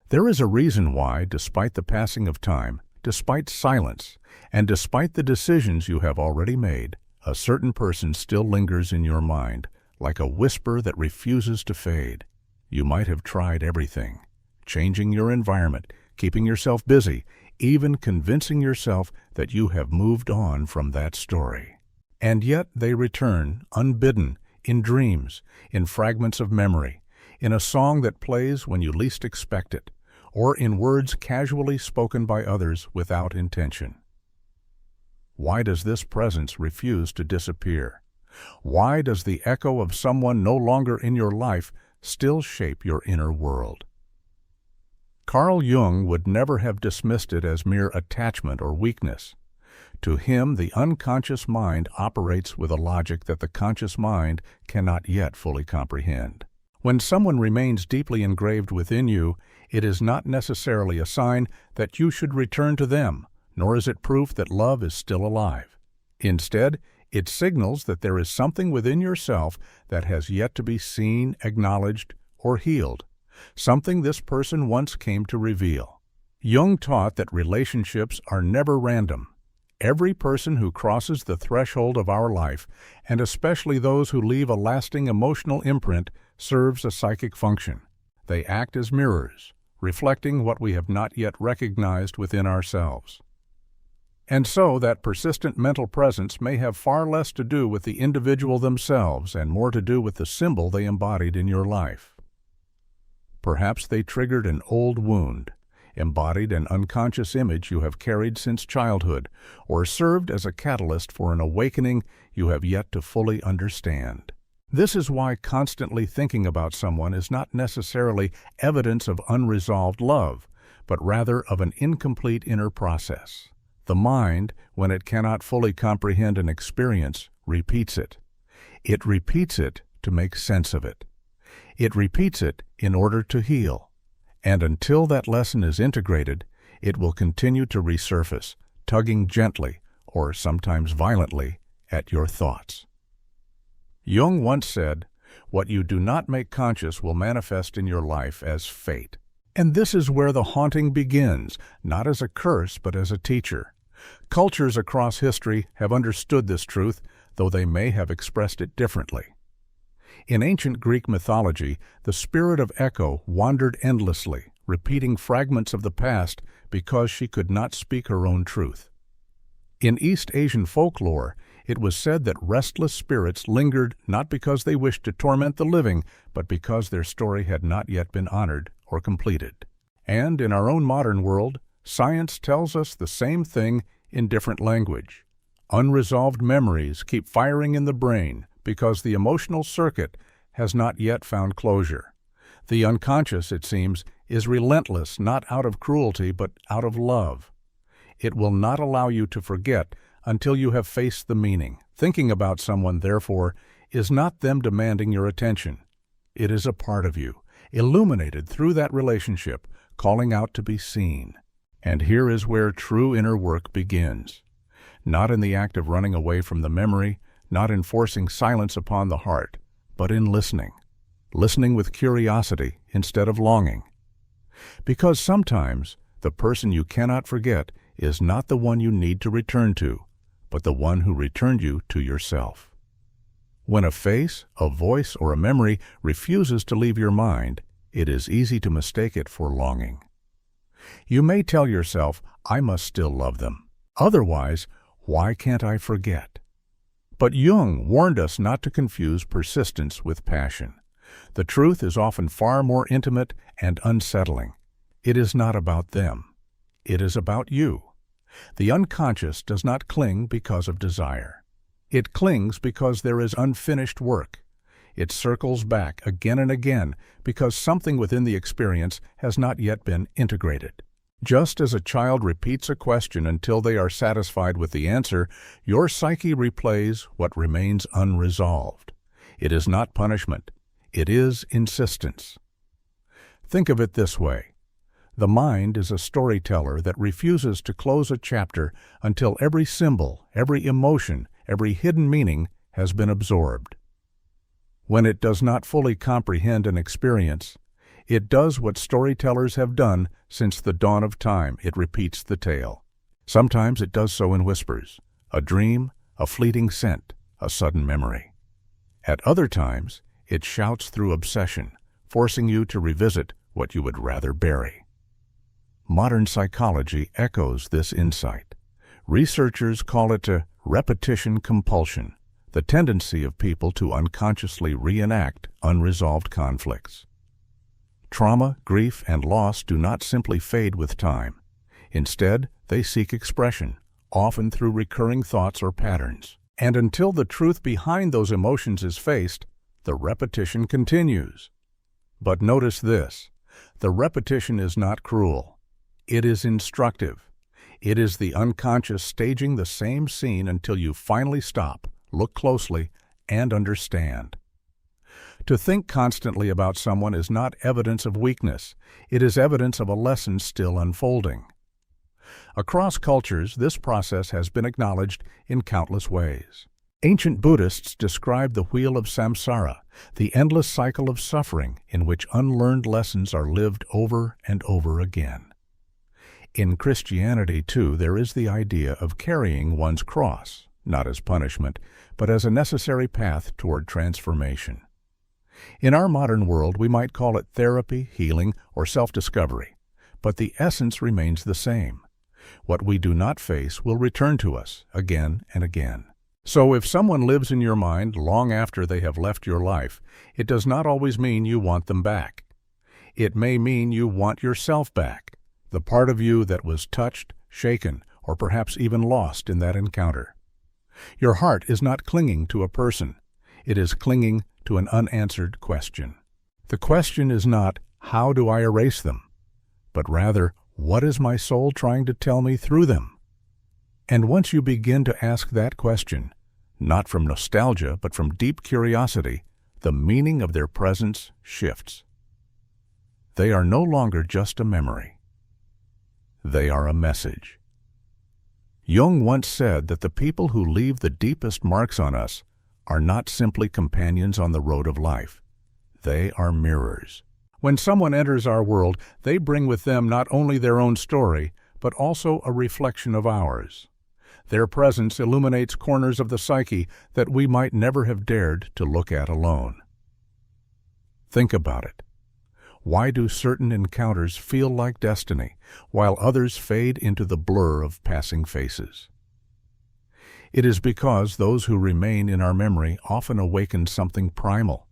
There is a reason why, despite the passing of time, despite silence, and despite the decisions you have already made, a certain person still lingers in your mind, like a whisper that refuses to fade. You might have tried everything, changing your environment, keeping yourself busy, even convincing yourself that you have moved on from that story. And yet they return, unbidden, in dreams, in fragments of memory, in a song that plays when you least expect it, or in words casually spoken by others without intention. Why does this presence refuse to disappear? Why does the echo of someone no longer in your life still shape your inner world? Carl Jung would never have dismissed it as mere attachment or weakness. To him, the unconscious mind operates with a logic that the conscious mind cannot yet fully comprehend. When someone remains deeply engraved within you, it is not necessarily a sign that you should return to them, nor is it proof that love is still alive. Instead, it signals that there is something within yourself that has yet to be seen, acknowledged, or healed, something this person once came to reveal. Jung taught that relationships are never random. Every person who crosses the threshold of our life, and especially those who leave a lasting emotional imprint, serves a psychic function. They act as mirrors, reflecting what we have not yet recognized within ourselves. And so that persistent mental presence may have far less to do with the individual themselves and more to do with the symbol they embodied in your life. Perhaps they triggered an old wound, embodied an unconscious image you have carried since childhood, or served as a catalyst for an awakening you have yet to fully understand. This is why constantly thinking about someone is not necessarily evidence of unresolved love, but rather of an incomplete inner process. The mind, when it cannot fully comprehend an experience, repeats it. It repeats it to make sense of it. It repeats it in order to heal. And until that lesson is integrated, it will continue to resurface, tugging gently, or sometimes violently, at your thoughts. Jung once said, "What you do not make conscious will manifest in your life as fate." And this is where the haunting begins, not as a curse but as a teacher. Cultures across history have understood this truth, though they may have expressed it differently. In ancient Greek mythology, the spirit of Echo wandered endlessly, repeating fragments of the past because she could not speak her own truth. In East Asian folklore, it was said that restless spirits lingered not because they wished to torment the living, but because their story had not yet been honored or completed. And in our own modern world, science tells us the same thing in different language. Unresolved memories keep firing in the brain because the emotional circuit has not yet found closure. The unconscious, it seems, is relentless not out of cruelty but out of love. It will not allow you to forget until you have faced the meaning. Thinking about someone, therefore, is not them demanding your attention. It is a part of you, illuminated through that relationship, calling out to be seen. And here is where true inner work begins. Not in the act of running away from the memory, not in forcing silence upon the heart, but in listening. Listening with curiosity instead of longing. Because sometimes the person you cannot forget is not the one you need to return to, but the one who returned you to yourself. When a face, a voice, or a memory refuses to leave your mind, it is easy to mistake it for longing. You may tell yourself, "I must still love them. Otherwise, why can't I forget?" But Jung warned us not to confuse persistence with passion. The truth is often far more intimate and unsettling. It is not about them. It is about you. The unconscious does not cling because of desire. It clings because there is unfinished work. It circles back again and again because something within the experience has not yet been integrated. Just as a child repeats a question until they are satisfied with the answer, your psyche replays what remains unresolved. It is not punishment. It is insistence. Think of it this way. The mind is a storyteller that refuses to close a chapter until every symbol, every emotion, every hidden meaning has been absorbed. When it does not fully comprehend an experience, It does what storytellers have done since the dawn of time. It repeats the tale. Sometimes it does so in whispers, a dream, a fleeting scent, a sudden memory. At other times, it shouts through obsession, forcing you to revisit what you would rather bury. Modern psychology echoes this insight. Researchers call it a repetition compulsion, the tendency of people to unconsciously reenact unresolved conflicts. Trauma, grief, and loss do not simply fade with time. Instead, they seek expression, often through recurring thoughts or patterns. And until the truth behind those emotions is faced, the repetition continues. But notice this: the repetition is not cruel. It is instructive. It is the unconscious staging the same scene until you finally stop, look closely, and understand. To think constantly about someone is not evidence of weakness. It is evidence of a lesson still unfolding. Across cultures, this process has been acknowledged in countless ways. Ancient Buddhists described the wheel of samsara, the endless cycle of suffering in which unlearned lessons are lived over and over again. In Christianity, too, there is the idea of carrying one's cross, not as punishment, but as a necessary path toward transformation. In our modern world, we might call it therapy, healing, or self-discovery, but the essence remains the same. What we do not face will return to us again and again. So if someone lives in your mind long after they have left your life, it does not always mean you want them back. It may mean you want yourself back, the part of you that was touched, shaken, or perhaps even lost in that encounter. Your heart is not clinging to a person. It is clinging to an unanswered question. The question is not, how do I erase them? But rather, what is my soul trying to tell me through them? And once you begin to ask that question, not from nostalgia but from deep curiosity, the meaning of their presence shifts. They are no longer just a memory. They are a message. Jung once said that the people who leave the deepest marks on us are not simply companions on the road of life. They are mirrors. When someone enters our world, they bring with them not only their own story, but also a reflection of ours. Their presence illuminates corners of the psyche that we might never have dared to look at alone. Think about it. Why do certain encounters feel like destiny, while others fade into the blur of passing faces? It is because those who remain in our memory often awaken something primal.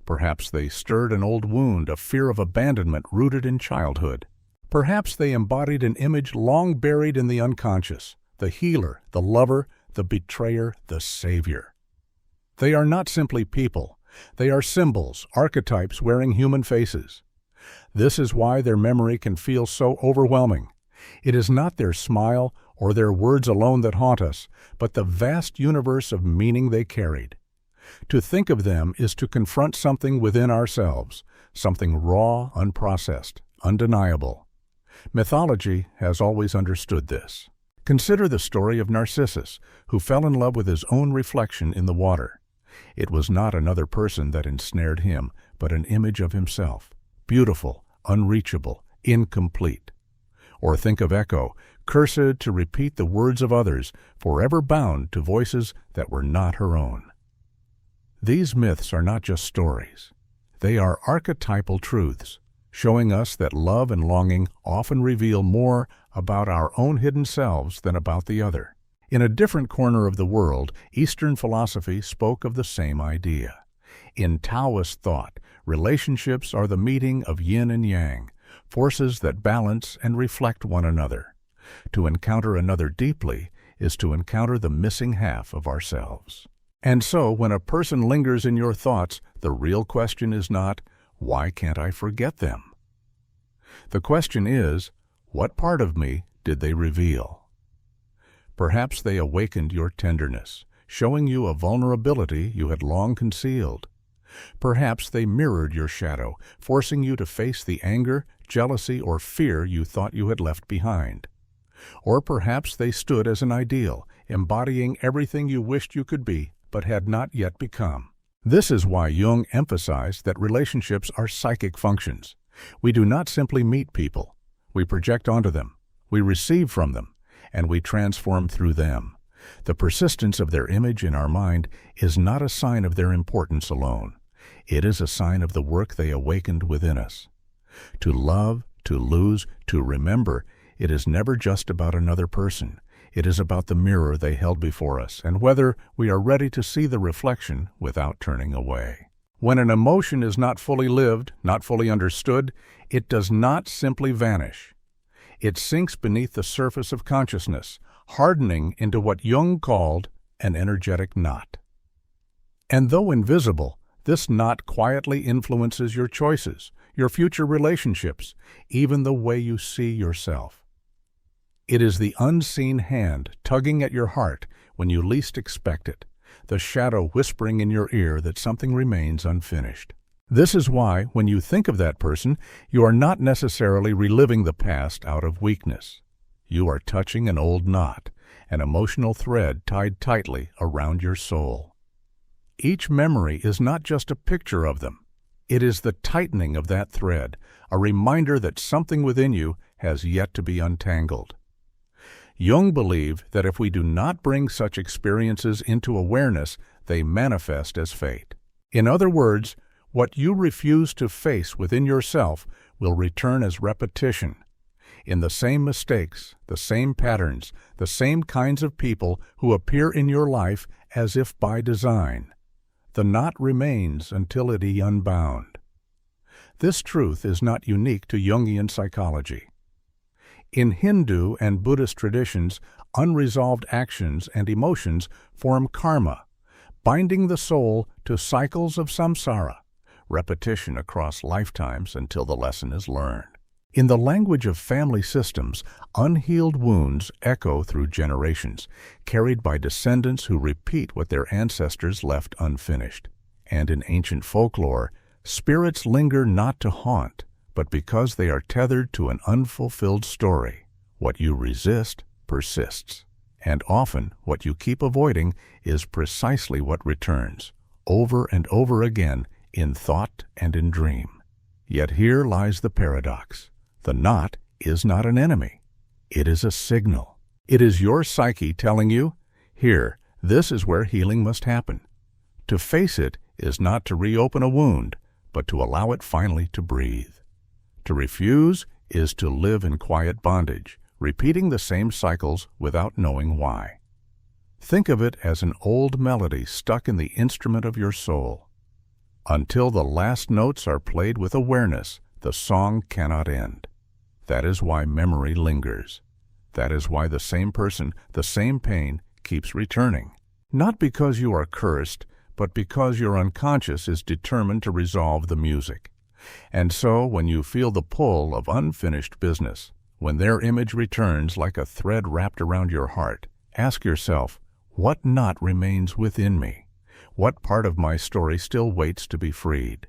Perhaps they stirred an old wound, a fear of abandonment rooted in childhood. Perhaps they embodied an image long buried in the unconscious, the healer, the lover, the betrayer, the savior. They are not simply people. They are symbols, archetypes wearing human faces. This is why their memory can feel so overwhelming. It is not their smile or their words alone that haunt us, but the vast universe of meaning they carried. To think of them is to confront something within ourselves, something raw, unprocessed, undeniable. Mythology has always understood this. Consider the story of Narcissus, who fell in love with his own reflection in the water. It was not another person that ensnared him, but an image of himself, beautiful, unreachable, incomplete. Or think of Echo, cursed to repeat the words of others, forever bound to voices that were not her own. These myths are not just stories. They are archetypal truths, showing us that love and longing often reveal more about our own hidden selves than about the other. In a different corner of the world, Eastern philosophy spoke of the same idea. In Taoist thought, relationships are the meeting of yin and yang, forces that balance and reflect one another. To encounter another deeply is to encounter the missing half of ourselves. And so, when a person lingers in your thoughts, the real question is not, why can't I forget them? The question is, what part of me did they reveal? Perhaps they awakened your tenderness, showing you a vulnerability you had long concealed. Perhaps they mirrored your shadow, forcing you to face the anger, jealousy, or fear you thought you had left behind. Or perhaps they stood as an ideal, embodying everything you wished you could be, but had not yet become. This is why Jung emphasized that relationships are psychic functions. We do not simply meet people. We project onto them, we receive from them, and we transform through them. The persistence of their image in our mind is not a sign of their importance alone. It is a sign of the work they awakened within us. To love, to lose, to remember, it is never just about another person. It is about the mirror they held before us and whether we are ready to see the reflection without turning away. When an emotion is not fully lived, not fully understood, it does not simply vanish. It sinks beneath the surface of consciousness, hardening into what Jung called an energetic knot. And though invisible, this knot quietly influences your choices, your future relationships, even the way you see yourself. It is the unseen hand tugging at your heart when you least expect it, the shadow whispering in your ear that something remains unfinished. This is why, when you think of that person, you are not necessarily reliving the past out of weakness. You are touching an old knot, an emotional thread tied tightly around your soul. Each memory is not just a picture of them. It is the tightening of that thread, a reminder that something within you has yet to be untangled. Jung believed that if we do not bring such experiences into awareness, they manifest as fate. In other words, what you refuse to face within yourself will return as repetition, in the same mistakes, the same patterns, the same kinds of people who appear in your life as if by design. The knot remains until it is unbound. This truth is not unique to Jungian psychology. In Hindu and Buddhist traditions, unresolved actions and emotions form karma, binding the soul to cycles of samsara, repetition across lifetimes until the lesson is learned. In the language of family systems, unhealed wounds echo through generations, carried by descendants who repeat what their ancestors left unfinished. And in ancient folklore, spirits linger not to haunt, but because they are tethered to an unfulfilled story. What you resist persists, and often what you keep avoiding is precisely what returns, over and over again, in thought and in dream. Yet here lies the paradox. The knot is not an enemy. It is a signal. It is your psyche telling you, here, this is where healing must happen. To face it is not to reopen a wound, but to allow it finally to breathe. To refuse is to live in quiet bondage, repeating the same cycles without knowing why. Think of it as an old melody stuck in the instrument of your soul. Until the last notes are played with awareness, the song cannot end. That is why memory lingers. That is why the same person, the same pain, keeps returning. Not because you are cursed, but because your unconscious is determined to resolve the music. And so, when you feel the pull of unfinished business, when their image returns like a thread wrapped around your heart, ask yourself, what knot remains within me? What part of my story still waits to be freed?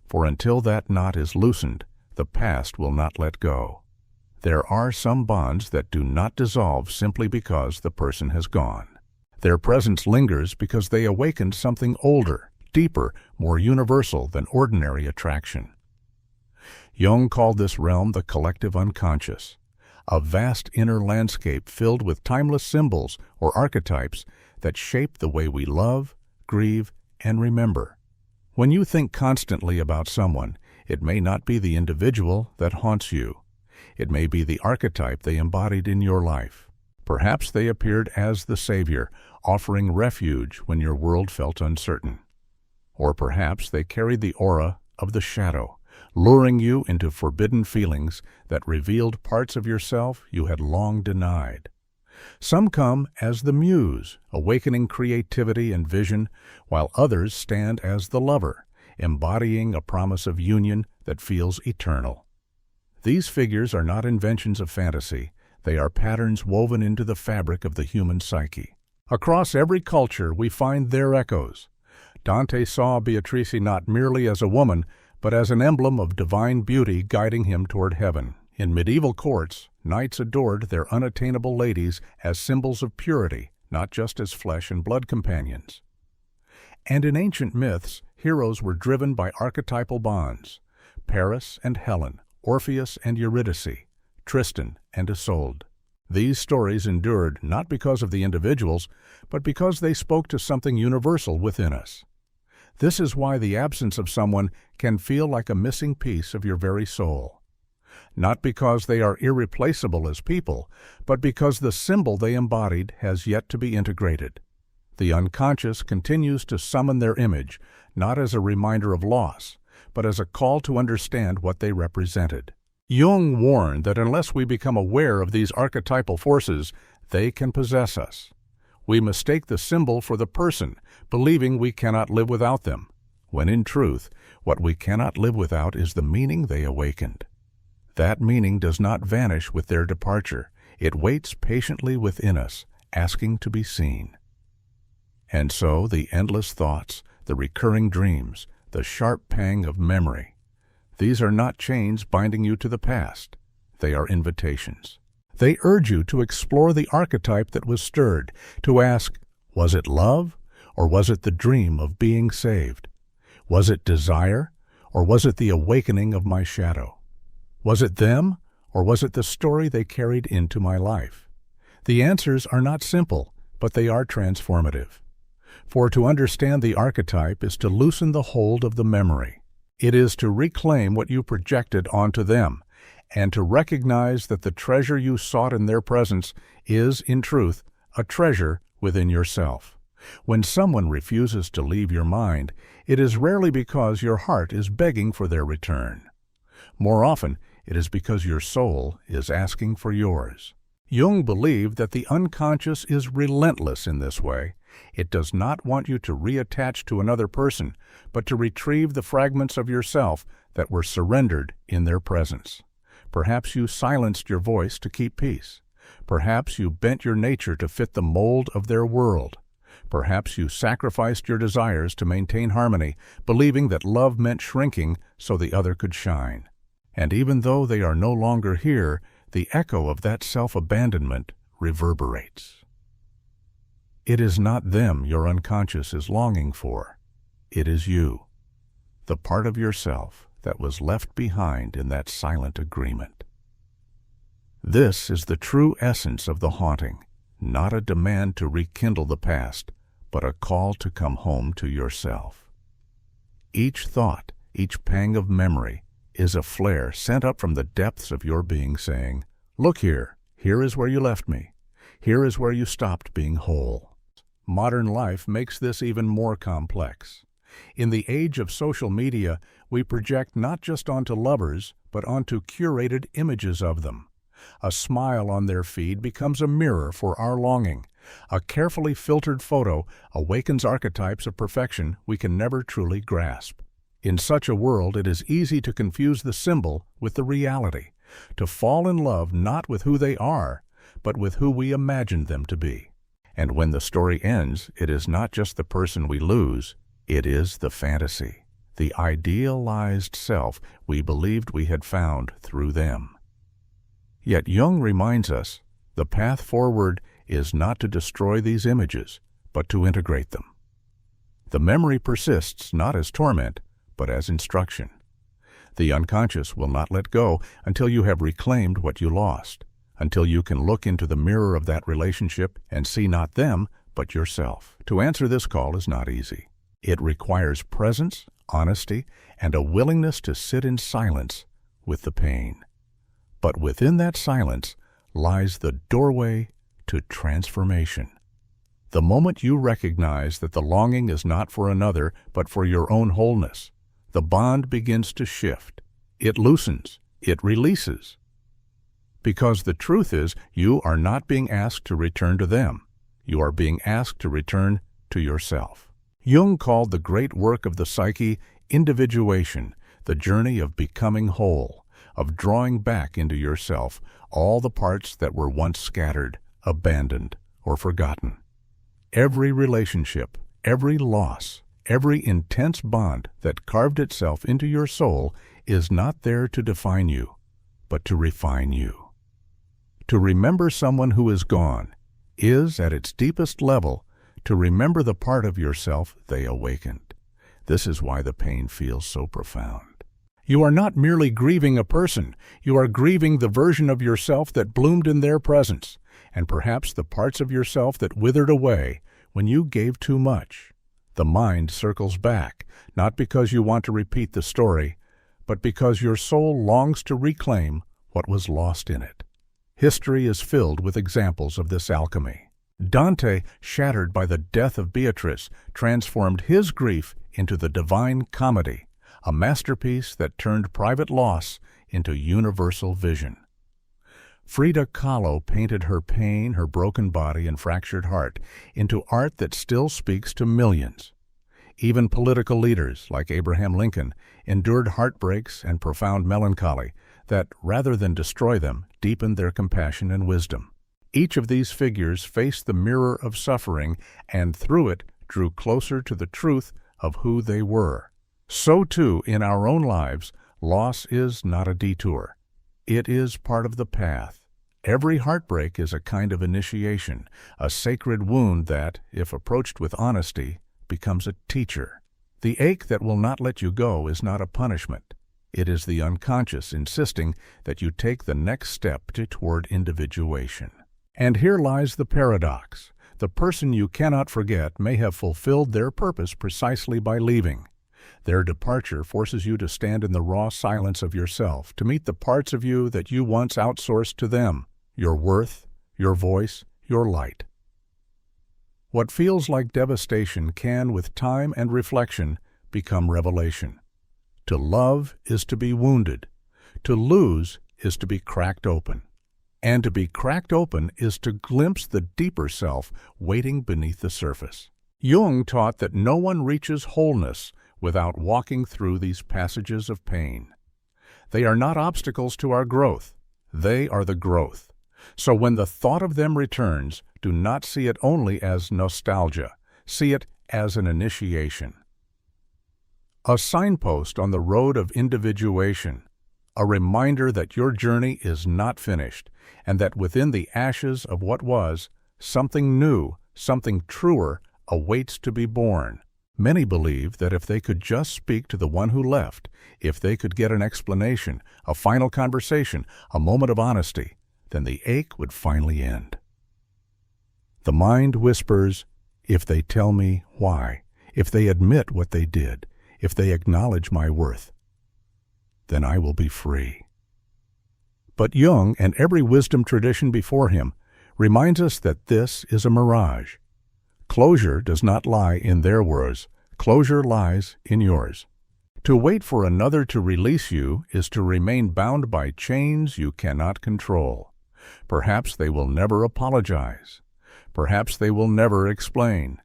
For until that knot is loosened, the past will not let go. There are some bonds that do not dissolve simply because the person has gone. Their presence lingers because they awakened something older, deeper, more universal than ordinary attraction. Jung called this realm the collective unconscious, a vast inner landscape filled with timeless symbols or archetypes that shape the way we love, grieve, and remember. When you think constantly about someone, it may not be the individual that haunts you. It may be the archetype they embodied in your life. Perhaps they appeared as the savior, offering refuge when your world felt uncertain. Or perhaps they carried the aura of the shadow, luring you into forbidden feelings that revealed parts of yourself you had long denied. Some come as the muse, awakening creativity and vision, while others stand as the lover, embodying a promise of union that feels eternal. These figures are not inventions of fantasy. They are patterns woven into the fabric of the human psyche. Across every culture we find their echoes. Dante saw Beatrice not merely as a woman, but as an emblem of divine beauty guiding him toward heaven. In medieval courts, knights adored their unattainable ladies as symbols of purity, not just as flesh and blood companions. And in ancient myths, heroes were driven by archetypal bonds: Paris and Helen, Orpheus and Eurydice, Tristan and Isolde. These stories endured not because of the individuals, but because they spoke to something universal within us. This is why the absence of someone can feel like a missing piece of your very soul. Not because they are irreplaceable as people, but because the symbol they embodied has yet to be integrated. The unconscious continues to summon their image, not as a reminder of loss, but as a call to understand what they represented. Jung warned that unless we become aware of these archetypal forces, they can possess us. We mistake the symbol for the person, believing we cannot live without them, when in truth, what we cannot live without is the meaning they awakened. That meaning does not vanish with their departure. It waits patiently within us, asking to be seen. And so the endless thoughts, the recurring dreams, the sharp pang of memory, these are not chains binding you to the past. They are invitations. They urge you to explore the archetype that was stirred, to ask, was it love, or was it the dream of being saved? Was it desire, or was it the awakening of my shadow? Was it them, or was it the story they carried into my life? The answers are not simple, but they are transformative. For to understand the archetype is to loosen the hold of the memory. It is to reclaim what you projected onto them, and to recognize that the treasure you sought in their presence is, in truth, a treasure within yourself. When someone refuses to leave your mind, it is rarely because your heart is begging for their return. More often, it is because your soul is asking for yours. Jung believed that the unconscious is relentless in this way. It does not want you to reattach to another person, but to retrieve the fragments of yourself that were surrendered in their presence. Perhaps you silenced your voice to keep peace. Perhaps you bent your nature to fit the mold of their world. Perhaps you sacrificed your desires to maintain harmony, believing that love meant shrinking so the other could shine. And even though they are no longer here, the echo of that self-abandonment reverberates. It is not them your unconscious is longing for. It is you, the part of yourself that was left behind in that silent agreement. This is the true essence of the haunting, not a demand to rekindle the past, but a call to come home to yourself. Each thought, each pang of memory, is a flare sent up from the depths of your being saying, "Look here, here is where you left me. Here is where you stopped being whole." Modern life makes this even more complex. In the age of social media, we project not just onto lovers, but onto curated images of them. A smile on their feed becomes a mirror for our longing. A carefully filtered photo awakens archetypes of perfection we can never truly grasp. In such a world, it is easy to confuse the symbol with the reality, to fall in love not with who they are, but with who we imagined them to be. And when the story ends, it is not just the person we lose, it is the fantasy, the idealized self we believed we had found through them. Yet Jung reminds us, the path forward is not to destroy these images, but to integrate them. The memory persists not as torment, but as instruction. The unconscious will not let go until you have reclaimed what you lost, until you can look into the mirror of that relationship and see not them, but yourself. To answer this call is not easy. It requires presence, honesty, and a willingness to sit in silence with the pain. But within that silence lies the doorway to transformation. The moment you recognize that the longing is not for another, but for your own wholeness, the bond begins to shift. It loosens. It releases. Because the truth is, you are not being asked to return to them. You are being asked to return to yourself. Jung called the great work of the psyche individuation, the journey of becoming whole, of drawing back into yourself all the parts that were once scattered, abandoned, or forgotten. Every relationship, every loss, every intense bond that carved itself into your soul is not there to define you, but to refine you. To remember someone who is gone is, at its deepest level, to remember the part of yourself they awakened. This is why the pain feels so profound. You are not merely grieving a person, you are grieving the version of yourself that bloomed in their presence, and perhaps the parts of yourself that withered away when you gave too much. The mind circles back, not because you want to repeat the story, but because your soul longs to reclaim what was lost in it. History is filled with examples of this alchemy. Dante, shattered by the death of Beatrice, transformed his grief into the Divine Comedy, a masterpiece that turned private loss into universal vision. Frida Kahlo painted her pain, her broken body, and fractured heart into art that still speaks to millions. Even political leaders, like Abraham Lincoln, endured heartbreaks and profound melancholy that, rather than destroy them, deepened their compassion and wisdom. Each of these figures faced the mirror of suffering and, through it, drew closer to the truth of who they were. So, too, in our own lives, loss is not a detour. It is part of the path. Every heartbreak is a kind of initiation, a sacred wound that, if approached with honesty, becomes a teacher. The ache that will not let you go is not a punishment. It is the unconscious insisting that you take the next step toward individuation. And here lies the paradox. The person you cannot forget may have fulfilled their purpose precisely by leaving. Their departure forces you to stand in the raw silence of yourself, to meet the parts of you that you once outsourced to them, your worth, your voice, your light. What feels like devastation can, with time and reflection, become revelation. To love is to be wounded. To lose is to be cracked open. And to be cracked open is to glimpse the deeper self waiting beneath the surface. Jung taught that no one reaches wholeness without walking through these passages of pain. They are not obstacles to our growth. They are the growth. So when the thought of them returns, do not see it only as nostalgia. See it as an initiation. A signpost on the road of individuation. A reminder that your journey is not finished, and that within the ashes of what was, something new, something truer, awaits to be born. Many believe that if they could just speak to the one who left, if they could get an explanation, a final conversation, a moment of honesty, then the ache would finally end. The mind whispers, if they tell me why, if they admit what they did, if they acknowledge my worth, then I will be free. But Jung, and every wisdom tradition before him, reminds us that this is a mirage. Closure does not lie in their words. Closure lies in yours. To wait for another to release you is to remain bound by chains you cannot control. Perhaps they will never apologize. Perhaps they will never explain.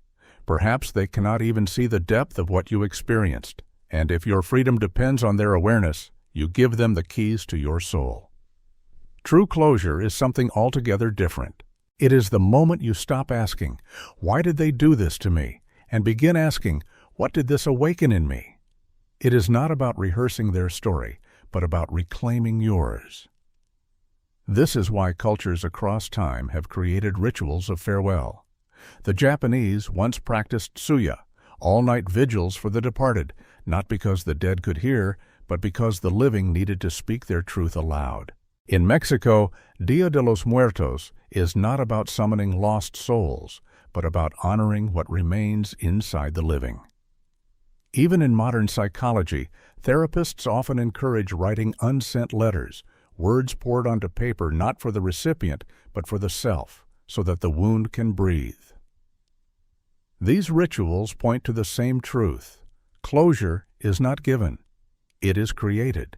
Perhaps they cannot even see the depth of what you experienced. And if your freedom depends on their awareness, you give them the keys to your soul. True closure is something altogether different. It is the moment you stop asking, why did they do this to me? And begin asking, what did this awaken in me? It is not about rehearsing their story, but about reclaiming yours. This is why cultures across time have created rituals of farewell. The Japanese once practiced suya, all-night vigils for the departed, not because the dead could hear, but because the living needed to speak their truth aloud. In Mexico, Dia de los Muertos is not about summoning lost souls, but about honoring what remains inside the living. Even in modern psychology, therapists often encourage writing unsent letters, words poured onto paper not for the recipient, but for the self, so that the wound can breathe. These rituals point to the same truth. Closure is not given. It is created.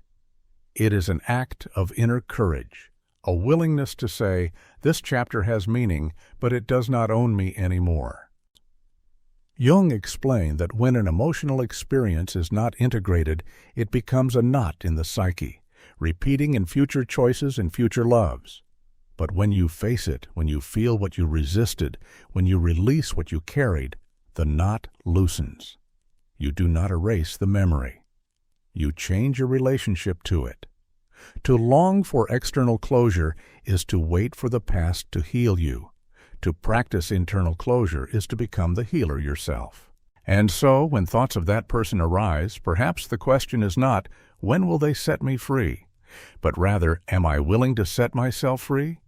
It is an act of inner courage, a willingness to say, this chapter has meaning, but it does not own me anymore. Jung explained that when an emotional experience is not integrated, it becomes a knot in the psyche, repeating in future choices and future loves. But when you face it, when you feel what you resisted, when you release what you carried, the knot loosens. You do not erase the memory. You change your relationship to it. To long for external closure is to wait for the past to heal you, To practice internal closure is to become the healer yourself. And so, when thoughts of that person arise, perhaps the question is not, when will they set me free? But rather, am I willing to set myself free?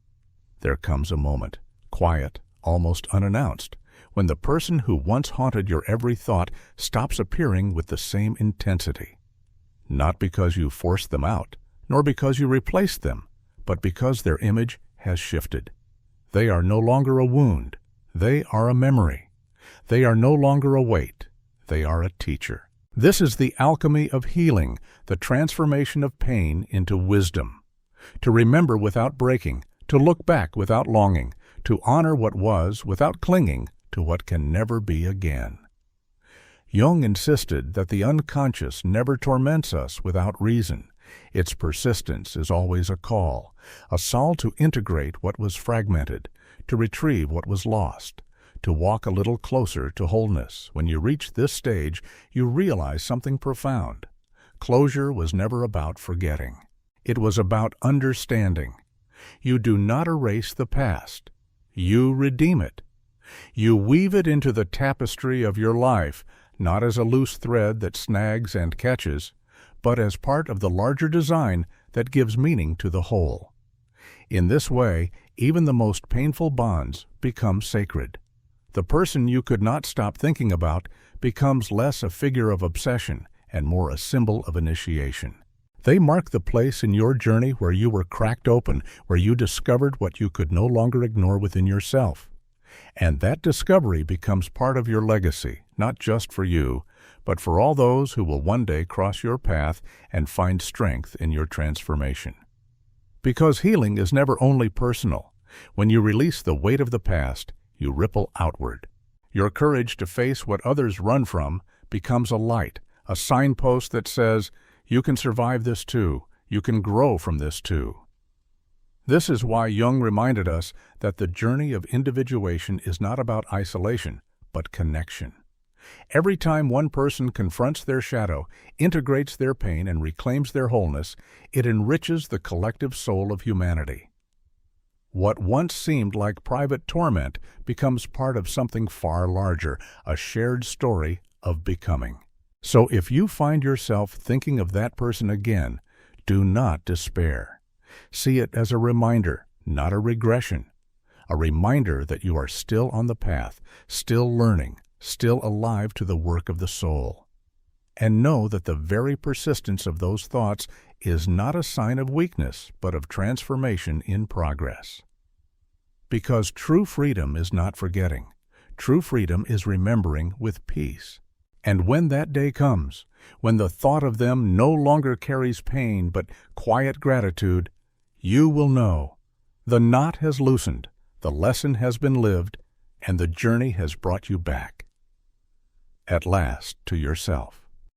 There comes a moment, quiet, almost unannounced, when the person who once haunted your every thought stops appearing with the same intensity. Not because you forced them out, nor because you replaced them, but because their image has shifted. They are no longer a wound. They are a memory. They are no longer a weight. They are a teacher. This is the alchemy of healing, the transformation of pain into wisdom. To remember without breaking, to look back without longing, to honor what was without clinging to what can never be again. Jung insisted that the unconscious never torments us without reason. Its persistence is always a call to integrate what was fragmented, to retrieve what was lost, to walk a little closer to wholeness. When you reach this stage, you realize something profound. Closure was never about forgetting. It was about understanding. You do not erase the past. You redeem it. You weave it into the tapestry of your life, not as a loose thread that snags and catches, but as part of the larger design that gives meaning to the whole. In this way, even the most painful bonds become sacred. The person you could not stop thinking about becomes less a figure of obsession and more a symbol of initiation. They mark the place in your journey where you were cracked open, where you discovered what you could no longer ignore within yourself. And that discovery becomes part of your legacy, not just for you, but for all those who will one day cross your path and find strength in your transformation. Because healing is never only personal. When you release the weight of the past, you ripple outward. Your courage to face what others run from becomes a light, a signpost that says, you can survive this too, you can grow from this too. This is why Jung reminded us that the journey of individuation is not about isolation, but connection. Every time one person confronts their shadow, integrates their pain, and reclaims their wholeness, it enriches the collective soul of humanity. What once seemed like private torment becomes part of something far larger, a shared story of becoming. So if you find yourself thinking of that person again, do not despair. See it as a reminder, not a regression. A reminder that you are still on the path, still learning, still alive to the work of the soul. And know that the very persistence of those thoughts is not a sign of weakness, but of transformation in progress. Because true freedom is not forgetting. True freedom is remembering with peace. And when that day comes, when the thought of them no longer carries pain but quiet gratitude, you will know the knot has loosened, the lesson has been lived, and the journey has brought you back, at last, to yourself.